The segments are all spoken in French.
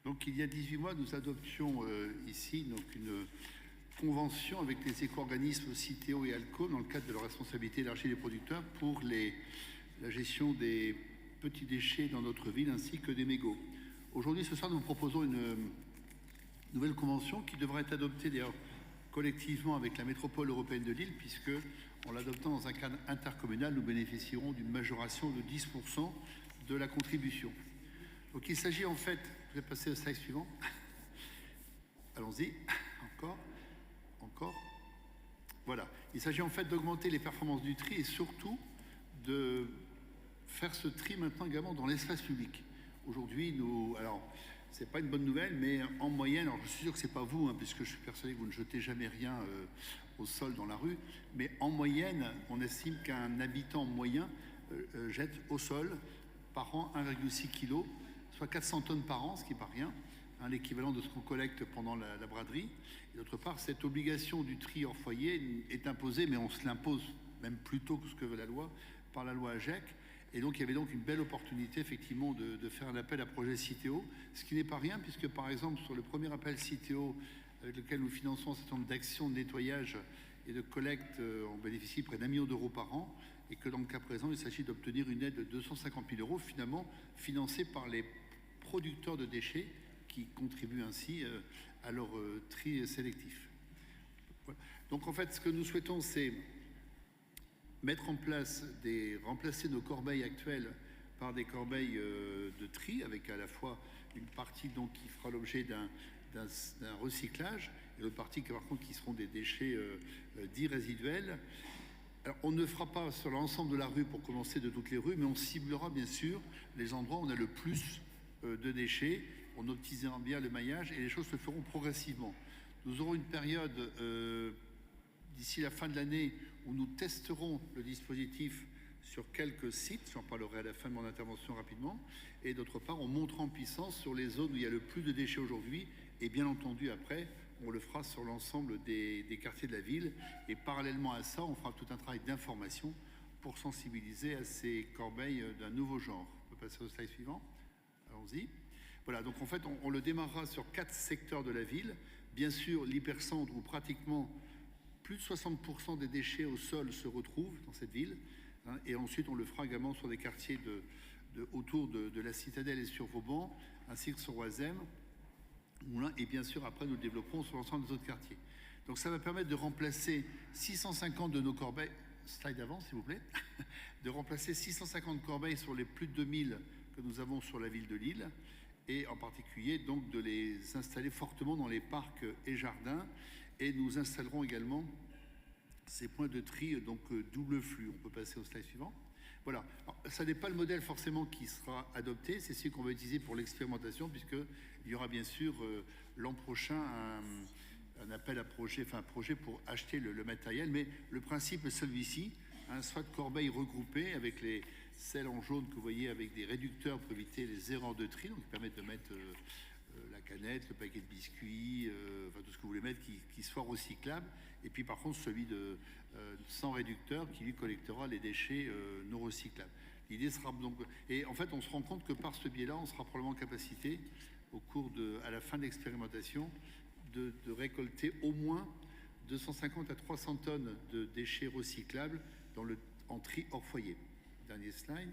Donc il y a 18 mois, nous adoptions ici donc, une convention avec les éco-organismes Citeo et Alco dans le cadre de leur responsabilité élargie des producteurs pour la gestion des petits déchets dans notre ville ainsi que des mégots. Aujourd'hui, ce soir, nous vous proposons une nouvelle convention qui devra être adoptée d'ailleurs collectivement avec la métropole européenne de Lille, puisque en l'adoptant dans un cadre intercommunal, nous bénéficierons d'une majoration de 10% de la contribution. Donc il s'agit en fait, je vais passer au slide suivant. Allons-y, encore. Voilà, il s'agit en fait d'augmenter les performances du tri et surtout de faire ce tri maintenant également dans l'espace public. Aujourd'hui, alors c'est pas une bonne nouvelle, mais en moyenne, alors je suis sûr que c'est pas vous, puisque je suis persuadé que vous ne jetez jamais rien au sol dans la rue, mais en moyenne, on estime qu'un habitant moyen jette au sol par an 1,6 kg, soit 400 tonnes par an, ce qui n'est pas rien, l'équivalent de ce qu'on collecte pendant la braderie. Et d'autre part, cette obligation du tri hors foyer est imposée, mais on se l'impose même plus tôt que ce que veut la loi, par la loi AGEC. Et donc, il y avait donc une belle opportunité, effectivement, de faire un appel à projet Citeo, ce qui n'est pas rien, puisque, par exemple, sur le premier appel Citeo, avec lequel nous finançons un certain nombre d'actions de nettoyage et de collecte, on bénéficie près d'1 million d'euros par an, et que dans le cas présent, il s'agit d'obtenir une aide de 250 000 euros, finalement, financée par les producteurs de déchets qui contribuent ainsi à leur tri sélectif. Voilà. Donc, en fait, ce que nous souhaitons, c'est mettre en place remplacer nos corbeilles actuelles par des corbeilles de tri, avec à la fois une partie donc qui fera l'objet d'un recyclage et l'autre partie par contre qui seront des déchets dits résiduels. Alors, on ne fera pas sur l'ensemble de la rue pour commencer de toutes les rues, mais on ciblera bien sûr les endroits où on a le plus de déchets, on optimisera bien le maillage et les choses se feront progressivement. Nous aurons une période d'ici la fin de l'année où nous testerons le dispositif sur quelques sites, j'en parlerai à la fin de mon intervention rapidement, et d'autre part on montera en puissance sur les zones où il y a le plus de déchets aujourd'hui, et bien entendu après on le fera sur l'ensemble des quartiers de la ville, et parallèlement à ça on fera tout un travail d'information pour sensibiliser à ces corbeilles d'un nouveau genre. On peut passer au slide suivant, allons-y. Voilà, donc en fait on le démarrera sur 4 secteurs de la ville, bien sûr l'hypercentre où pratiquement plus de 60% des déchets au sol se retrouvent dans cette ville, et ensuite on le fera également sur des quartiers autour de la Citadelle et sur Vauban, ainsi que sur Oisem, Moulins, et bien sûr après nous le développerons sur l'ensemble des autres quartiers. Donc ça va permettre de remplacer 650 de nos corbeilles, slide avant s'il vous plaît, de remplacer 650 corbeilles sur les plus de 2000 que nous avons sur la ville de Lille, et en particulier donc de les installer fortement dans les parcs et jardins, et nous installerons également ces points de tri donc double flux. On peut passer au slide suivant. Voilà, alors, ça n'est pas le modèle forcément qui sera adopté, c'est celui qu'on va utiliser pour l'expérimentation, puisqu'il y aura bien sûr l'an prochain un appel à projet, enfin un projet pour acheter le matériel, mais le principe est celui-ci, soit de corbeilles regroupées avec celles en jaune que vous voyez avec des réducteurs pour éviter les erreurs de tri, donc qui permettent de mettre la canette, le paquet de biscuits, enfin tout ce que vous voulez mettre qui soit recyclable, et puis par contre celui sans réducteur qui lui collectera les déchets non recyclables. L'idée sera donc, et en fait on se rend compte que par ce biais-là on sera probablement en capacité à la fin de l'expérimentation de récolter au moins 250 à 300 tonnes de déchets recyclables en tri hors foyer. Dernier slide.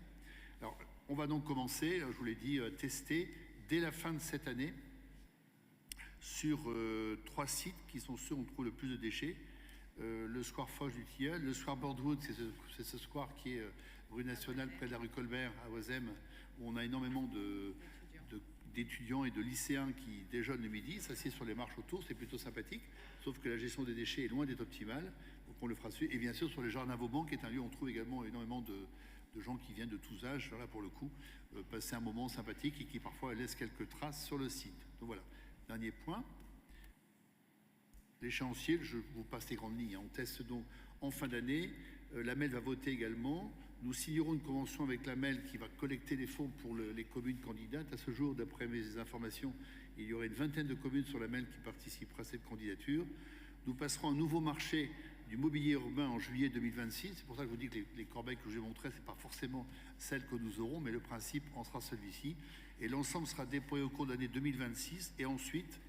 Alors, on va donc commencer, je vous l'ai dit, tester dès la fin de cette année sur 3 sites qui sont ceux où on trouve le plus de déchets. Le square Foch du Tilleul, le square Birdwood, c'est ce square qui est rue nationale près de la rue Colbert à Oisem, où on a énormément d'étudiants et de lycéens qui déjeunent le midi, s'assiedent sur les marches autour, c'est plutôt sympathique, sauf que la gestion des déchets est loin d'être optimale, donc on le fera dessus. Et bien sûr sur les jardins Vauban, qui est un lieu où on trouve également énormément de gens qui viennent de tous âges, là pour le coup, passer un moment sympathique et qui parfois laissent quelques traces sur le site. Donc voilà, dernier point. L'échéancier, je vous passe les grandes lignes. On teste donc en fin d'année. La MEL va voter également. Nous signerons une convention avec la MEL qui va collecter les fonds pour les communes candidates. À ce jour, d'après mes informations, il y aurait une vingtaine de communes sur la MEL qui participeraient à cette candidature. Nous passerons un nouveau marché du mobilier urbain en juillet 2026. C'est pour ça que je vous dis que les corbeilles que je vous ai montrées, ce n'est pas forcément celles que nous aurons, mais le principe en sera celui-ci. Et l'ensemble sera déployé au cours de l'année 2026. Et ensuite,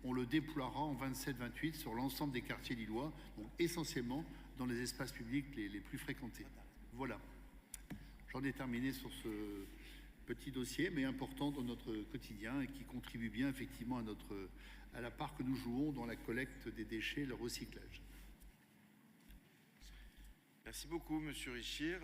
on le déploiera en 27-28 sur l'ensemble des quartiers lillois, donc essentiellement dans les espaces publics les plus fréquentés. Voilà. J'en ai terminé sur ce petit dossier, mais important dans notre quotidien et qui contribue bien effectivement à la part que nous jouons dans la collecte des déchets et le recyclage. Merci beaucoup, Monsieur Richir.